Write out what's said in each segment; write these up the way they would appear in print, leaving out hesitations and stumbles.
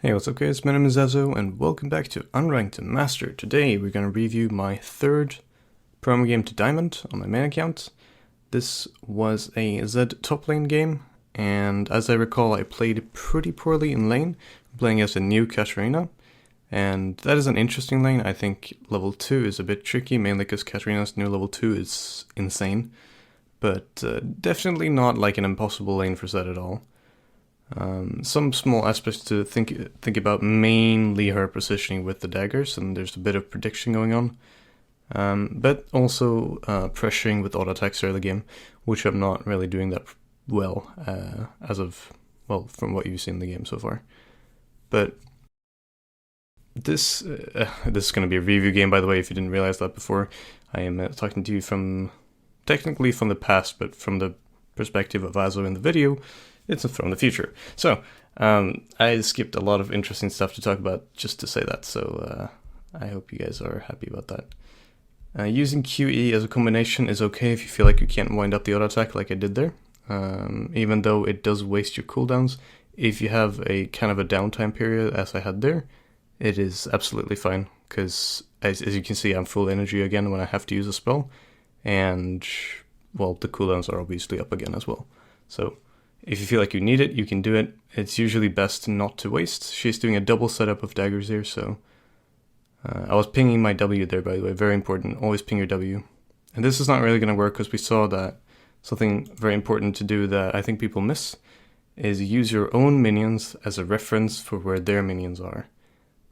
Hey, what's up guys, my name is Azoh and welcome back to Unranked Master. Today we're going to review my third promo game to Diamond on my main account. This was a Z top lane game, and as I recall I played pretty poorly in lane, playing as a new Katarina. And that is an interesting lane. I think level 2 is a bit tricky, mainly because Katarina's new level 2 is insane. But definitely not like an impossible lane for Z at all. Some small aspects to think about, mainly her positioning with the daggers, and there's a bit of prediction going on. But also pressuring with auto attacks early game, which I'm not really doing that well from what you've seen in the game so far. But this is going to be a review game, by the way, if you didn't realize that before. I am talking to you technically from the past, but from the perspective of Azoh in the video. It's from the future. So, I skipped a lot of interesting stuff to talk about just to say that, so I hope you guys are happy about that. Using QE as a combination is okay if you feel like you can't wind up the auto attack like I did there, even though it does waste your cooldowns. If you have a kind of a downtime period, as I had there, it is absolutely fine, because as you can see, I'm full energy again when I have to use a spell, and, well, the cooldowns are obviously up again as well. So, if you feel like you need it, you can do it. It's usually best not to waste. She's doing a double setup of daggers here, so... I was pinging my W there, by the way. Very important. Always ping your W. And this is not really going to work, because we saw that something very important to do that I think people miss is use your own minions as a reference for where their minions are.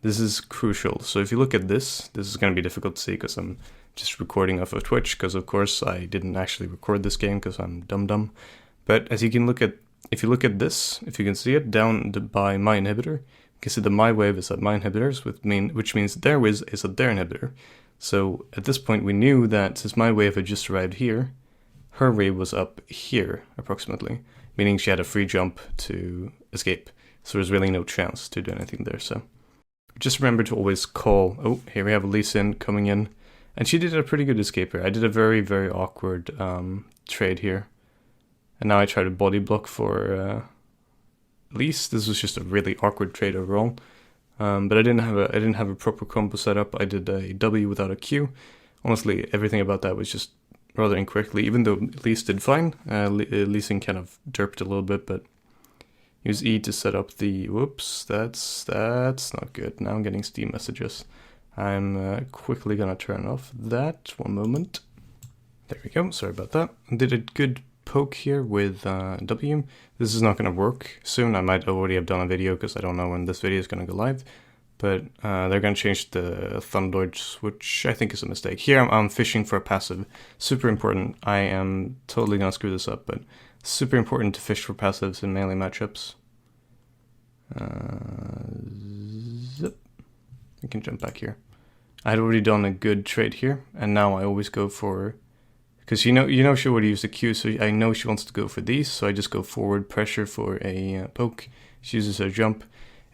This is crucial. So if you look at this is going to be difficult to see because I'm just recording off of Twitch, because of course I didn't actually record this game because I'm dumb. But as you can look at, if you look at this, if you can see it down by my inhibitor, you can see the my wave is at my inhibitors, which means their whiz is at their inhibitor. So at this point we knew that since my wave had just arrived here, her wave was up here approximately, meaning she had a free jump to escape. So there's really no chance to do anything there. So just remember to always call. Oh, here we have Lee Sin coming in, and she did a pretty good escape here. I did a very, very awkward trade here. And now I try to body block for Elise. This was just a really awkward trade overall. But I didn't have a proper combo set up. I did a W without a Q. Honestly, everything about that was just rather incorrectly. Even though Elise did fine, Elise kind of derped a little bit, but use E to set up the. Whoops, that's not good. Now I'm getting Steam messages. I'm quickly gonna turn off that. 1 moment. There we go. Sorry about that. Did a good poke here with W. This is not going to work soon. I might already have done a video because I don't know when this video is going to go live, but they're going to change the Thunderlords, which I think is a mistake. Here I'm fishing for a passive. Super important. I am totally going to screw this up, but super important to fish for passives in melee matchups. Zip. I can jump back here. I had already done a good trade here, and now I always go for... Because you know she would use the Q, so I know she wants to go for these, so I just go forward, pressure for a poke. She uses her jump.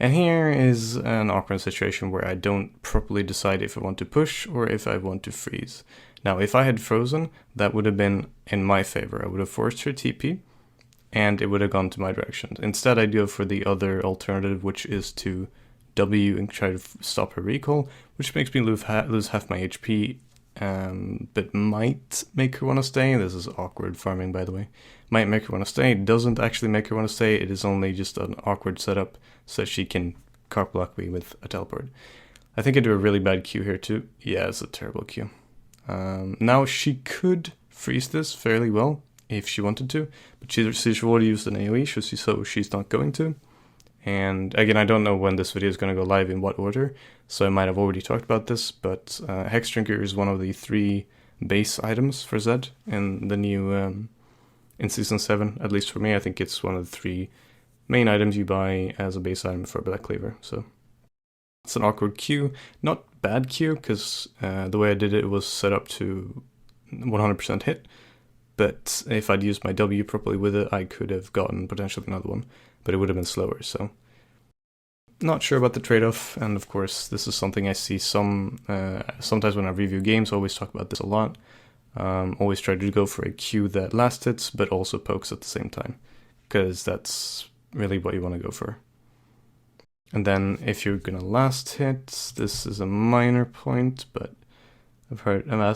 And here is an awkward situation where I don't properly decide if I want to push or if I want to freeze. Now, if I had frozen, that would have been in my favor. I would have forced her TP, and it would have gone to my direction. Instead, I go for the other alternative, which is to W and try to stop her recall, which makes me lose half my HP, but might make her want to stay. This is awkward farming, by the way. Might make her want to stay. It doesn't actually make her want to stay. It is only just an awkward setup so she can cart block me with a teleport. I think I do a really bad Q here too. Yeah, it's a terrible Q. Now she could freeze this fairly well if she wanted to, but she's already used an AoE, so she's not going to. And again, I don't know when this video is going to go live in what order, so I might have already talked about this, but Hex Drinker is one of the 3 base items for Zed in the new, in Season 7, at least for me. I think it's one of the 3 main items you buy as a base item for Black Cleaver, so it's an awkward Q. Not bad Q, because the way I did it was set up to 100% hit, but if I'd used my W properly with it, I could have gotten potentially another one, but it would have been slower, so not sure about the trade-off. And of course this is something I see sometimes when I review games. I always talk about this a lot. Always try to go for a Q that last hits but also pokes at the same time, because that's really what you want to go for. And then if you're gonna last hit, this is a minor point, but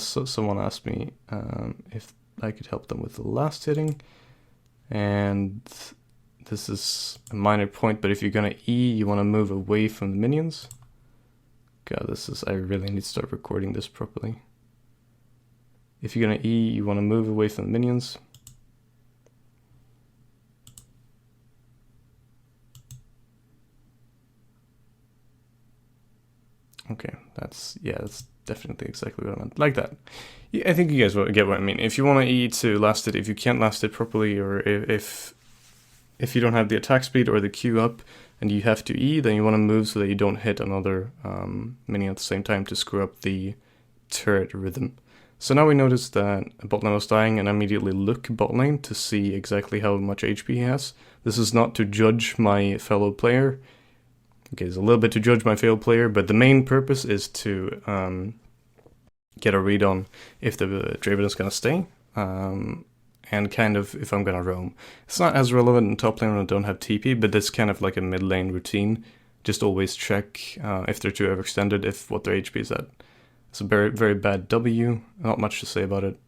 someone asked me if I could help them with the last hitting, and this is a minor point, but if you're gonna E, you want to move away from the minions. God, I really need to start recording this properly. If you're gonna E, you want to move away from the minions. Okay, that's definitely exactly what I meant. Like that. Yeah, I think you guys will get what I mean. If you want to E to last it, if you can't last it properly, or if you don't have the attack speed or the Q up and you have to E, then you want to move so that you don't hit another minion at the same time to screw up the turret rhythm. So now we notice that bot lane was dying, and I immediately look bot lane to see exactly how much HP he has. This is not to judge my fellow player. Okay, there's a little bit to judge my fellow player, but the main purpose is to get a read on if the Draven is going to stay, and kind of if I'm going to roam. It's not as relevant in top lane when I don't have TP, but it's kind of like a mid lane routine. Just always check if they're too overextended, if what their HP is at. It's a very, very bad W, not much to say about it.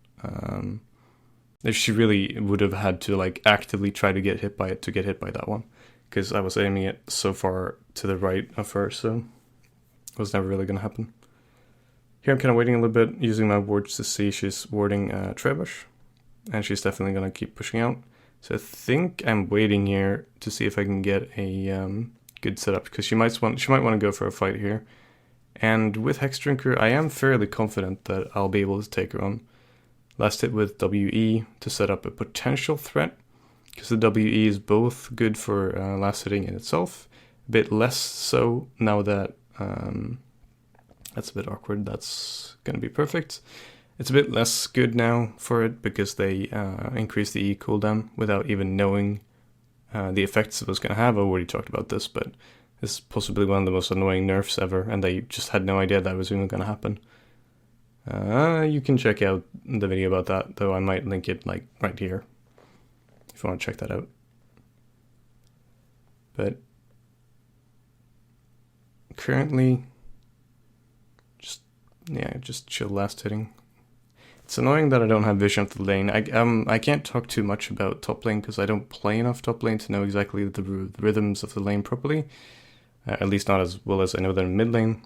If she really would have had to like actively try to get hit by it to get hit by that one, because I was aiming it so far to the right of her, so it was never really going to happen. Here I'm kind of waiting a little bit, using my wards to see she's warding Trebush, and she's definitely going to keep pushing out. So I think I'm waiting here to see if I can get a good setup, because she might want to go for a fight here. And with Hex Drinker, I am fairly confident that I'll be able to take her on. Last hit with WE to set up a potential threat, because the WE is both good for last hitting in itself, a bit less so now that, that's a bit awkward, that's going to be perfect. It's a bit less good now for it, because they increased the E cooldown without even knowing the effects it was going to have. I already talked about this, but this is possibly one of the most annoying nerfs ever, and they just had no idea that was even going to happen. You can check out the video about that, though I might link it like right here if you want to check that out. But currently, just chill last hitting. It's annoying that I don't have vision of the lane. I can't talk too much about top lane because I don't play enough top lane to know exactly the rhythms of the lane properly. At least not as well as I know them in mid lane.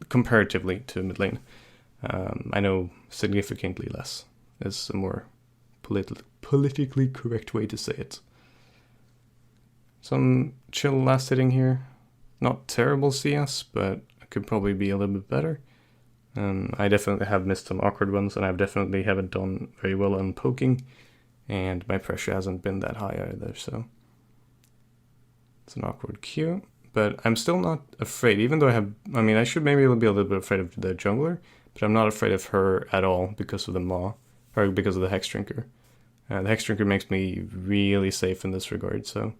Comparatively to mid lane. I know significantly less. Is a more politically correct way to say it. Some chill last hitting here. Not terrible CS, but it could probably be a little bit better. I definitely have missed some awkward ones, and I definitely haven't done very well on poking, and my pressure hasn't been that high either, so it's an awkward Q. But I'm still not afraid, even though I should maybe be a little bit afraid of the jungler, but I'm not afraid of her at all because of the Maw, or because of the Hex Drinker. The Hex Drinker makes me really safe in this regard, so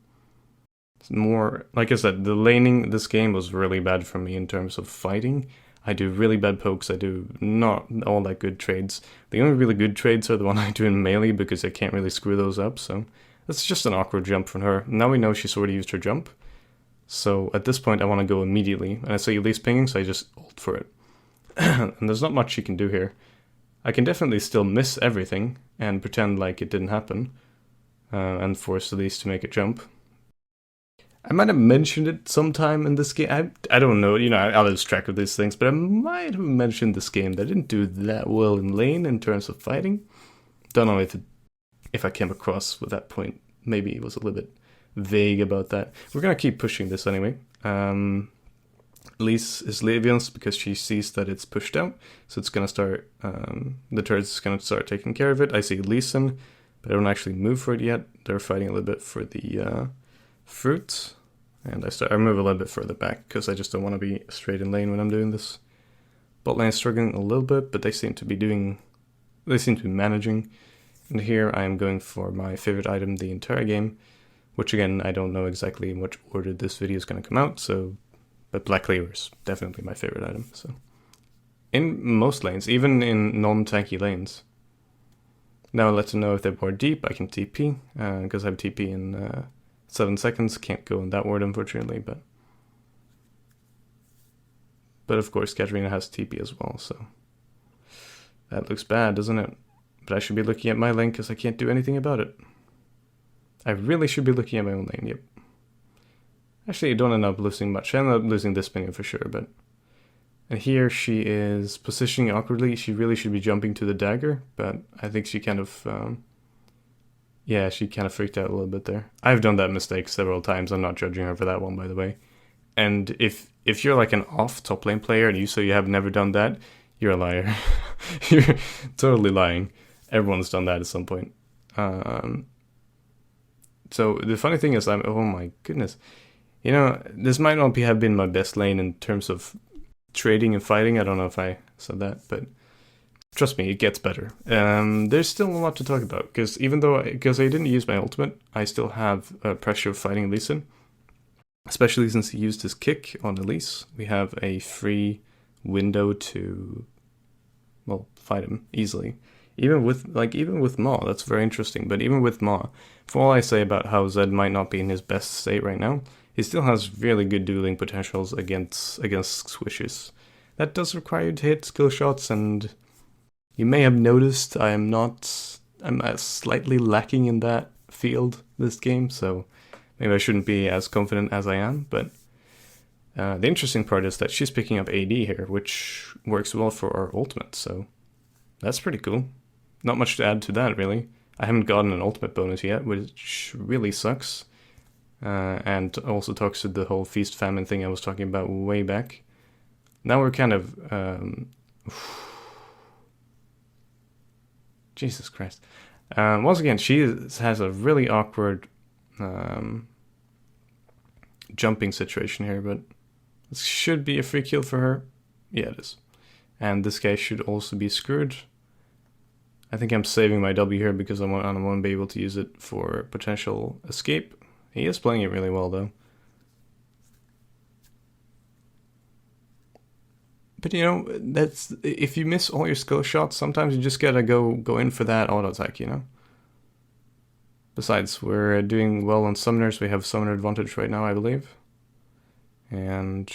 it's more, like I said, the laning this game was really bad for me in terms of fighting. I do really bad pokes, I do not all that good trades. The only really good trades are the one I do in melee because I can't really screw those up, so that's just an awkward jump from her. Now we know she's already used her jump, so at this point I want to go immediately, and I say least pinging, so I just ult for it. And there's not much you can do here. I can definitely still miss everything and pretend like it didn't happen, and force Elise to make a jump. I might have mentioned it sometime in this game. I don't know, I lose track of these things, but I might have mentioned this game that I didn't do that well in lane in terms of fighting. Don't know if I came across with that point. Maybe it was a little bit vague about that. We're gonna keep pushing this anyway. Elise is Levian's because she sees that it's pushed out, so it's gonna start, the turret's gonna start taking care of it. I see Leeson, but I don't actually move for it yet. They're fighting a little bit for the fruit, and I move a little bit further back because I just don't want to be straight in lane when I'm doing this. Bot lane is struggling a little bit, but they seem to be managing. And here I am going for my favorite item the entire game, which again I don't know exactly in which order this video is going to come out, but Black Cleaver is definitely my favorite item. So in most lanes, even in non-tanky lanes. Now let's know if they're more deep. I can TP because I have TP in 7 seconds. Can't go in that ward unfortunately, but But of course, Katarina has TP as well, so that looks bad, doesn't it? But I should be looking at my lane because I can't do anything about it. I really should be looking at my own lane, yep. Actually, I don't end up losing much. I end up losing this minion for sure, but... And here she is positioning awkwardly. She really should be jumping to the dagger, but I think she kind of... yeah, she kind of freaked out a little bit there. I've done that mistake several times. I'm not judging her for that one, by the way. And if you're like an off top lane player and you say you have never done that, you're a liar. You're totally lying. Everyone's done that at some point. So the funny thing is, oh my goodness. You know, this might not have been my best lane in terms of trading and fighting. I don't know if I said that, but trust me, it gets better. There's still a lot to talk about, because because I didn't use my ultimate, I still have pressure of fighting Lee Sin. Especially since he used his kick on Elise, we have a free window to, well, fight him easily. Even with Ma, that's very interesting. But even with Ma, for all I say about how Zed might not be in his best state right now, he still has really good dueling potentials against squishes. That does require you to hit skill shots, and you may have noticed I'm slightly lacking in that field this game, so maybe I shouldn't be as confident as I am, but the interesting part is that she's picking up AD here, which works well for our ultimate, so that's pretty cool. Not much to add to that, really. I haven't gotten an ultimate bonus yet, which really sucks. And also talks to the whole feast famine thing I was talking about way back. Now we're kind of... Jesus Christ. Once again, she has a really awkward... jumping situation here, but this should be a free kill for her. Yeah, it is. And this guy should also be screwed. I think I'm saving my W here because I won't be able to use it for potential escape. He is playing it really well, though. But you know, that's if you miss all your skill shots, sometimes you just gotta go in for that auto attack, you know? Besides, we're doing well on summoners. We have summoner advantage right now, I believe. And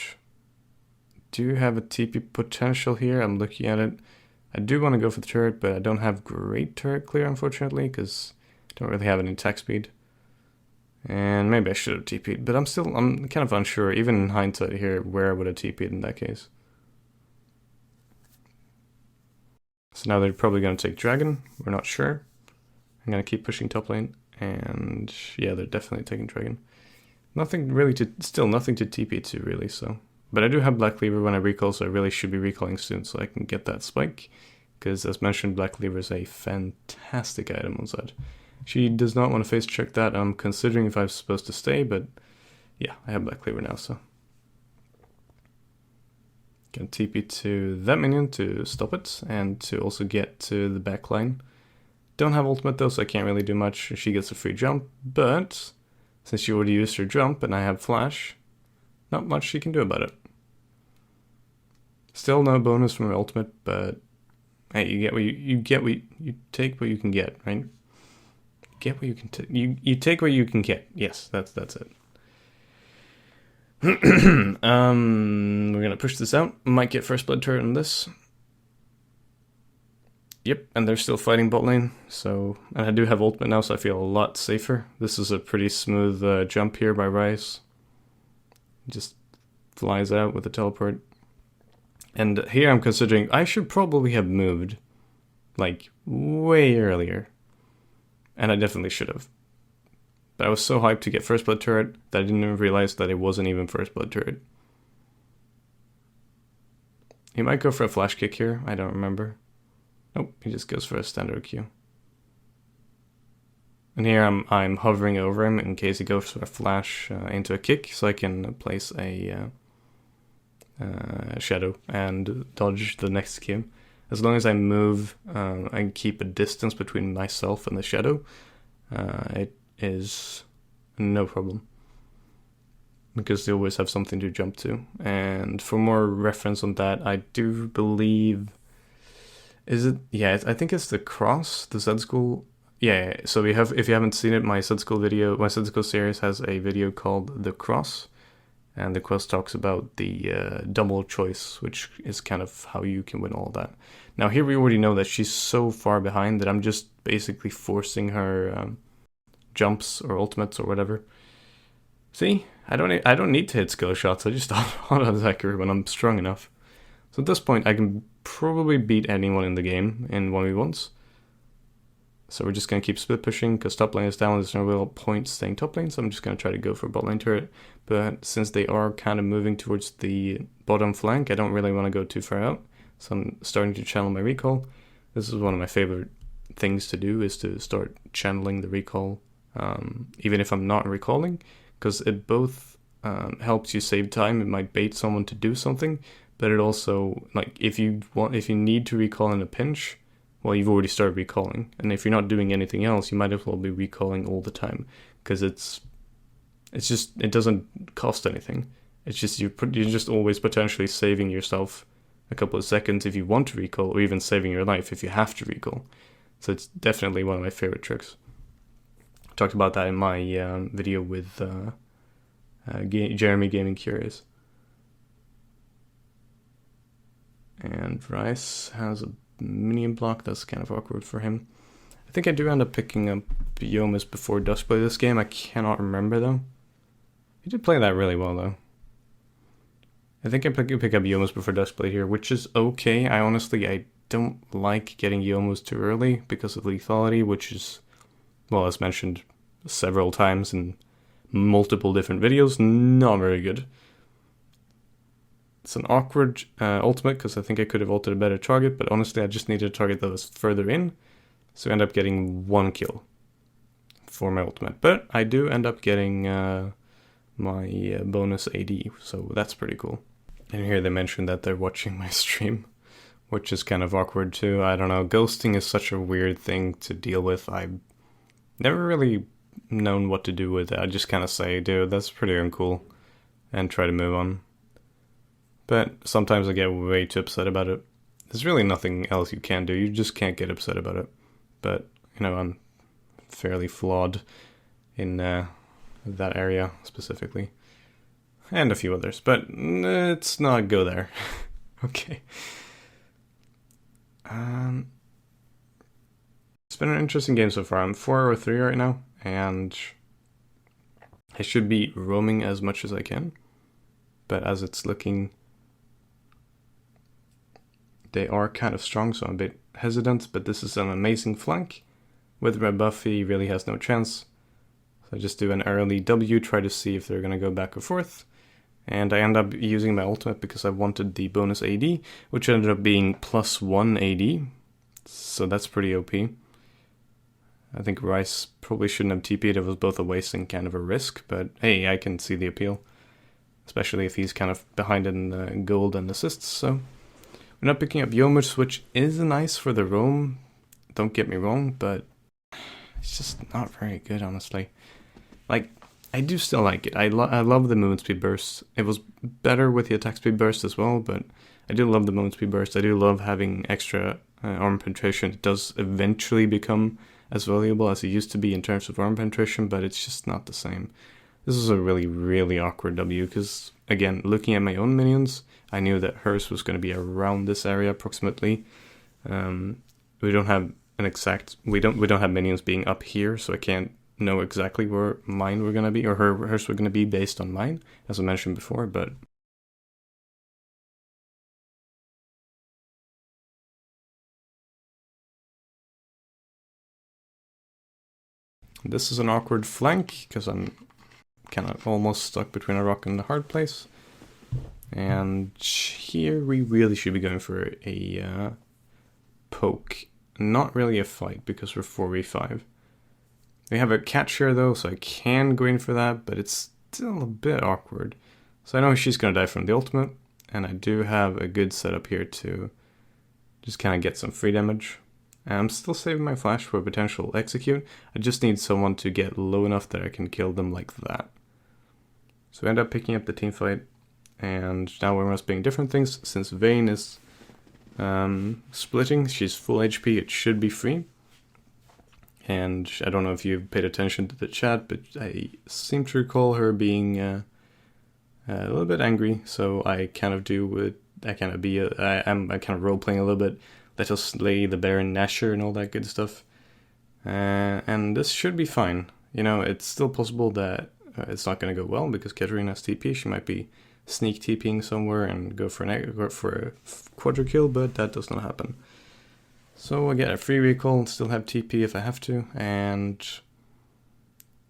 do have a TP potential here. I'm looking at it. I do want to go for the turret, but I don't have great turret clear, unfortunately, because I don't really have any attack speed. And maybe I should have TP'd, but I'm kind of unsure, even in hindsight here, where I would have TP'd in that case. So now they're probably going to take Dragon. We're not sure. I'm going to keep pushing top lane. And yeah, they're definitely taking Dragon. Still nothing to TP to, really, so. But I do have Black Cleaver when I recall, so I really should be recalling soon so I can get that spike. Because as mentioned, Black Cleaver is a fantastic item on Zed. She does not want to face check that. I'm considering if I'm supposed to stay, but yeah, I have Black Cleaver now, so. Can TP to that minion to stop it, and to also get to the back line. Don't have ultimate though, so I can't really do much. She gets a free jump, but since she already used her jump and I have flash, not much she can do about it. Still no bonus from her ultimate, but hey, you take what you can get, right? Get what you can take. You take what you can get. Yes, that's it. We're gonna push this out. Might get first blood turret on this. Yep, and they're still fighting bot lane, so... And I do have ultimate now, so I feel a lot safer. This is a pretty smooth jump here by Ryze. Just flies out with the teleport. And here I'm considering I should probably have moved, like, way earlier. And I definitely should have. But I was so hyped to get first blood turret that I didn't even realize that it wasn't even first blood turret. He might go for a flash kick here, I don't remember. Nope, he just goes for a standard Q. And here I'm hovering over him in case he goes for a flash into a kick, so I can place a shadow and dodge the next Q. As long as I move and keep a distance between myself and the shadow, it is no problem. Because they always have something to jump to. And for more reference on that, I do believe... Is it? Yeah, I think it's the cross, the Zed School. Yeah, so we have, if you haven't seen it, my Zed School series has a video called The Cross. And the quest talks about the double choice, which is kind of how you can win all that. Now here we already know that she's so far behind that I'm just basically forcing her jumps or ultimates or whatever. See, I don't need to hit skill shots. I just auto attack her when I'm strong enough. So at this point, I can probably beat anyone in the game in 1v1s. So we're just going to keep split pushing, because top lane is down, there's no real point staying top lane, so I'm just going to try to go for bot lane turret. But since they are kind of moving towards the bottom flank, I don't really want to go too far out. So I'm starting to channel my recall. This is one of my favorite things to do, is to start channeling the recall, even if I'm not recalling, because it both helps you save time. It might bait someone to do something, but it also, like, if you need to recall in a pinch, well, you've already started recalling, and if you're not doing anything else, you might as well be recalling all the time, because it doesn't cost anything. It's just you're just always potentially saving yourself a couple of seconds if you want to recall, or even saving your life if you have to recall. So it's definitely one of my favorite tricks. I talked about that in my video with Jeremy Gaming Curious. And Rice has a minion block. That's kind of awkward for him. I think I do end up picking up Yomus before Duskblade this game. I cannot remember though. He did play that really well though. I think I pick up Yomus before Duskblade here, which is okay. I don't like getting Yomus too early because of lethality, which is, well, as mentioned several times in multiple different videos, not very good. It's an awkward ultimate, because I think I could have ulted a better target, but honestly I just needed a target that was further in, so I end up getting 1 kill for my ultimate. But I do end up getting my bonus AD, so that's pretty cool. And here they mentioned that they're watching my stream, which is kind of awkward too. I don't know, ghosting is such a weird thing to deal with. I've never really known what to do with it. I just kind of say, dude, that's pretty uncool, and try to move on. But sometimes I get way too upset about it. There's really nothing else you can do. You just can't get upset about it. But, you know, I'm fairly flawed in that area specifically. And a few others. But let's not go there. Okay. It's been an interesting game so far. I'm 4-3 right now. And I should be roaming as much as I can. But as it's looking, they are kind of strong, so I'm a bit hesitant, but this is an amazing flank. With Red Buff, he really has no chance. So I just do an early W, try to see if they're going to go back or forth. And I end up using my ultimate because I wanted the bonus AD, which ended up being +1 AD. So that's pretty OP. I think Rice probably shouldn't have TP'd. It was both a waste and kind of a risk, but hey, I can see the appeal. Especially if he's kind of behind in gold and assists, so... We're not picking up Yomus, which is nice for the roam, don't get me wrong, but it's just not very good, honestly. Like, I do still like it. I love the movement speed burst. It was better with the attack speed burst as well, but I do love the movement speed burst. I do love having extra arm penetration. It does eventually become as valuable as it used to be in terms of arm penetration, but it's just not the same. This is a really, really awkward W, because, again, looking at my own minions, I knew that hers was going to be around this area approximately. We don't have an exact, we don't have minions being up here, so I can't know exactly where mine were going to be, or hers were going to be based on mine, as I mentioned before, but... This is an awkward flank, because I'm kind of almost stuck between a rock and a hard place. And here we really should be going for a poke. Not really a fight, because we're 4v5. We have a catch here though, so I can go in for that, but it's still a bit awkward. So I know she's going to die from the ultimate, and I do have a good setup here to just kind of get some free damage. And I'm still saving my flash for a potential execute. I just need someone to get low enough that I can kill them like that. So I end up picking up the team fight. And now we're being different things. Since Vayne is splitting, she's full HP, it should be free. And I don't know if you've paid attention to the chat, but I seem to recall her being a little bit angry, so I kind of do what I kind of be. I'm kind of role playing a little bit. Let us slay the Baron Nashor and all that good stuff. And this should be fine. You know, it's still possible that it's not going to go well because Katarina has TP. She might be sneak TPing somewhere and go for a quadra kill, but that does not happen. So I get a free recall and still have TP if I have to, and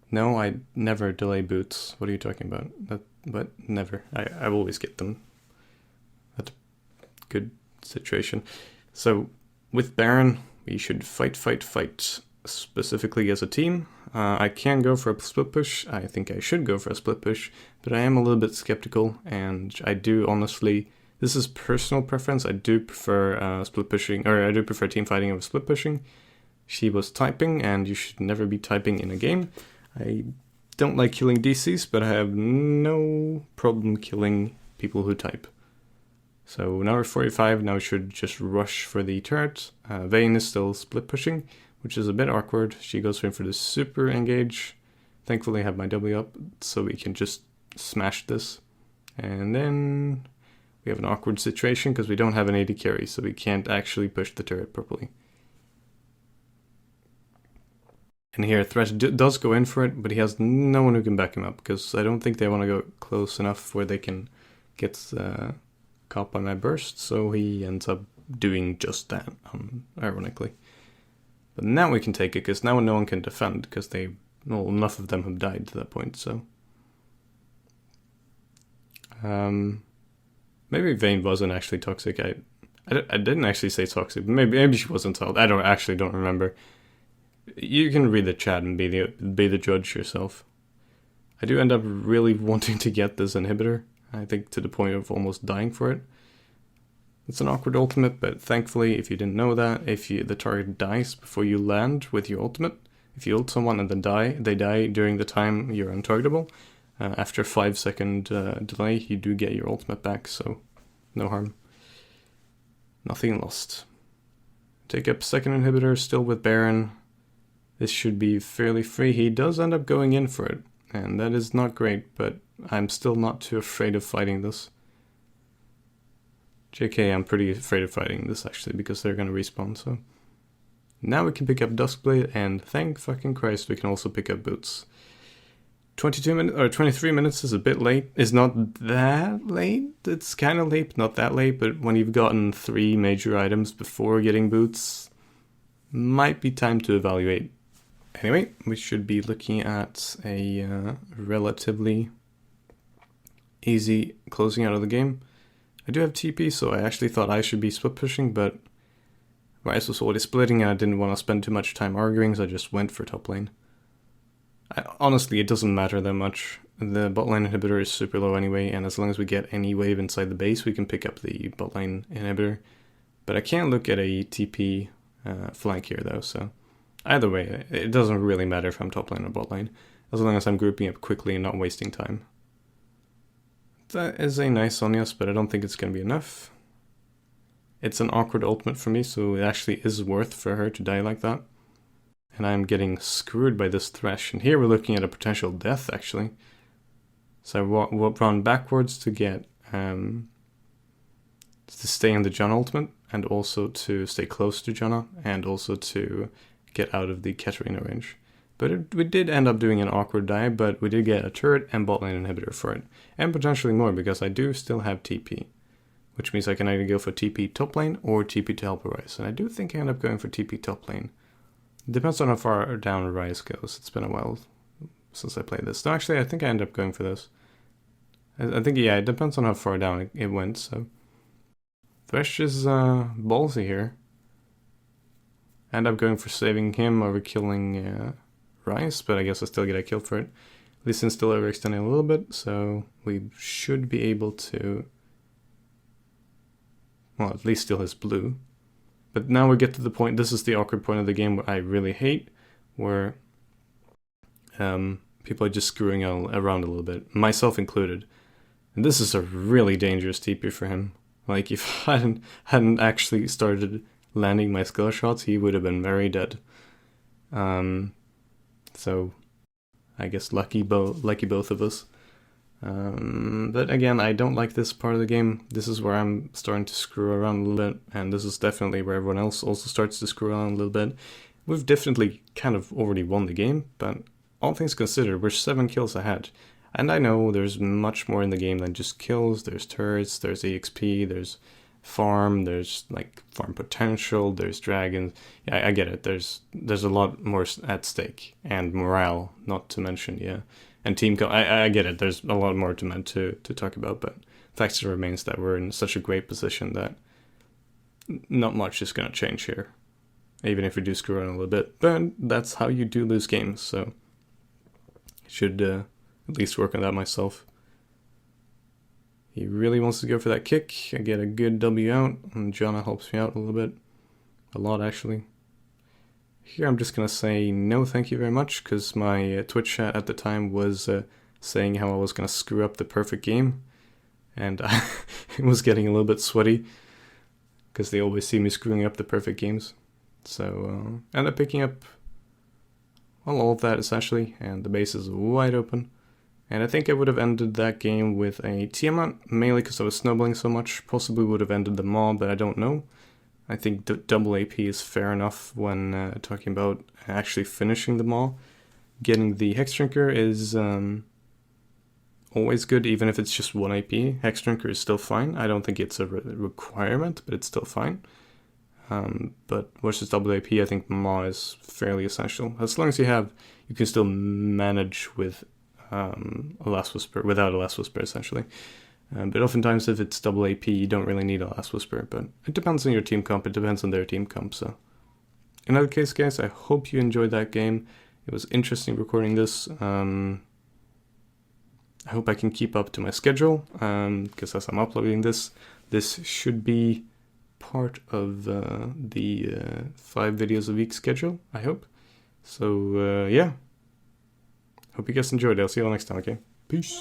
no, I never delay boots. What are you talking about? But never. I always get them. That's a good situation. So with Baron, we should fight, specifically as a team. I can go for a split push. I think I should go for a split push, but I am a little bit skeptical, and I do honestly, this is personal preference, I do prefer split pushing, or I do prefer team fighting over split pushing. She was typing, and you should never be typing in a game. I don't like killing DCs, but I have no problem killing people who type. So now we're 45, now we should just rush for the turret. Vayne is still split pushing, which is a bit awkward. She goes in for the super engage. Thankfully I have my W up, so we can just smash this. And then we have an awkward situation because we don't have an AD carry, so we can't actually push the turret properly. And here Thresh does go in for it, but he has no one who can back him up, because I don't think they want to go close enough where they can get caught by my burst, so he ends up doing just that, ironically. But now we can take it, because now no one can defend, because enough of them have died to that point, so. Maybe Vayne wasn't actually toxic. I didn't actually say toxic, but maybe she wasn't. I don't remember. You can read the chat and be the judge yourself. I do end up really wanting to get this inhibitor. I think to the point of almost dying for it. It's an awkward ultimate, but thankfully, if you didn't know that, if the target dies before you land with your ultimate, if you ult someone and then they die during the time you're untargetable, after 5-second delay, you do get your ultimate back, so no harm. Nothing lost. Take up second inhibitor, still with Baron. This should be fairly free. He does end up going in for it, and that is not great, but I'm still not too afraid of fighting this. JK, I'm pretty afraid of fighting this actually, because they're gonna respawn, so. Now we can pick up Duskblade, and thank fucking Christ we can also pick up boots. 22 minutes, or 23 minutes is a bit late. It's not that late. It's kind of late, but not that late, but when you've gotten 3 major items before getting boots, might be time to evaluate. Anyway, we should be looking at a relatively easy closing out of the game. I do have TP, so I actually thought I should be split pushing, but Rice was already splitting and I didn't want to spend too much time arguing, so I just went for top lane. Honestly, it doesn't matter that much. The bot lane inhibitor is super low anyway, and as long as we get any wave inside the base, we can pick up the bot lane inhibitor. But I can't look at a TP flank here though, so either way, it doesn't really matter if I'm top lane or bot lane, as long as I'm grouping up quickly and not wasting time. That is a nice Zhonya's, but I don't think it's going to be enough. It's an awkward ultimate for me, so it actually is worth for her to die like that. And I'm getting screwed by this Thresh, and here we're looking at a potential death actually. So I run backwards to get to stay in the Janna ultimate, and also to stay close to Janna, and also to get out of the Katarina range. But we did end up doing an awkward dive, but we did get a turret and bot lane inhibitor for it. And potentially more, because I do still have TP. Which means I can either go for TP top lane or TP to help Ryze. And I do think I end up going for TP top lane. It depends on how far down Ryze goes. It's been a while since I played this. No, actually, I think I end up going for this. I think, yeah, it depends on how far down it went, so. Thresh is ballsy here. I end up going for saving him over killing Ryze, but I guess I still get a kill for it. Lee Sin's still overextending a little bit, so we should be able to, well, at least steal his blue. But now we get to the point, this is the awkward point of the game where I really hate, where people are just screwing around a little bit, myself included. And this is a really dangerous TP for him. Like, if I hadn't actually started landing my skill shots, he would have been very dead. So I guess lucky both of us. But again, I don't like this part of the game. This is where I'm starting to screw around a little bit, and this is definitely where everyone else also starts to screw around a little bit. We've definitely kind of already won the game, but all things considered, we're 7 kills ahead. And I know there's much more in the game than just kills. There's turrets, there's EXP, there's farm, there's like farm potential, there's dragons. Yeah, I get it. There's a lot more at stake, and morale, not to mention, yeah. And team I get it. There's a lot more to talk about, but fact still remains that we're in such a great position that not much is going to change here, even if we do screw around a little bit. But that's how you do lose games, so I should at least work on that myself. He really wants to go for that kick. I get a good W out, and Jana helps me out a little bit. A lot, actually. Here I'm just going to say no thank you very much, because my Twitch chat at the time was saying how I was going to screw up the perfect game. And it was getting a little bit sweaty, because they always see me screwing up the perfect games. So I ended up picking up all of that, essentially, and the base is wide open. And I think I would have ended that game with a Tiamat, mainly because I was snowballing so much. Possibly would have ended the Maw, but I don't know. I think double AP is fair enough when talking about actually finishing the Maw. Getting the Hex Drinker is always good, even if it's just 1 AP. Hex Drinker is still fine. I don't think it's a requirement, but it's still fine. But versus double AP, I think Maw is fairly essential. As long as you can still manage with a Last Whisper, without a Last Whisper, essentially. But oftentimes, if it's double AP, you don't really need a Last Whisper, but it depends on your team comp, it depends on their team comp, so. In other case, guys, I hope you enjoyed that game. It was interesting recording this. I hope I can keep up to my schedule, because as I'm uploading this should be part of the 5 videos a week schedule, I hope. So, yeah. Hope you guys enjoyed. I'll see you all next time, okay? Peace.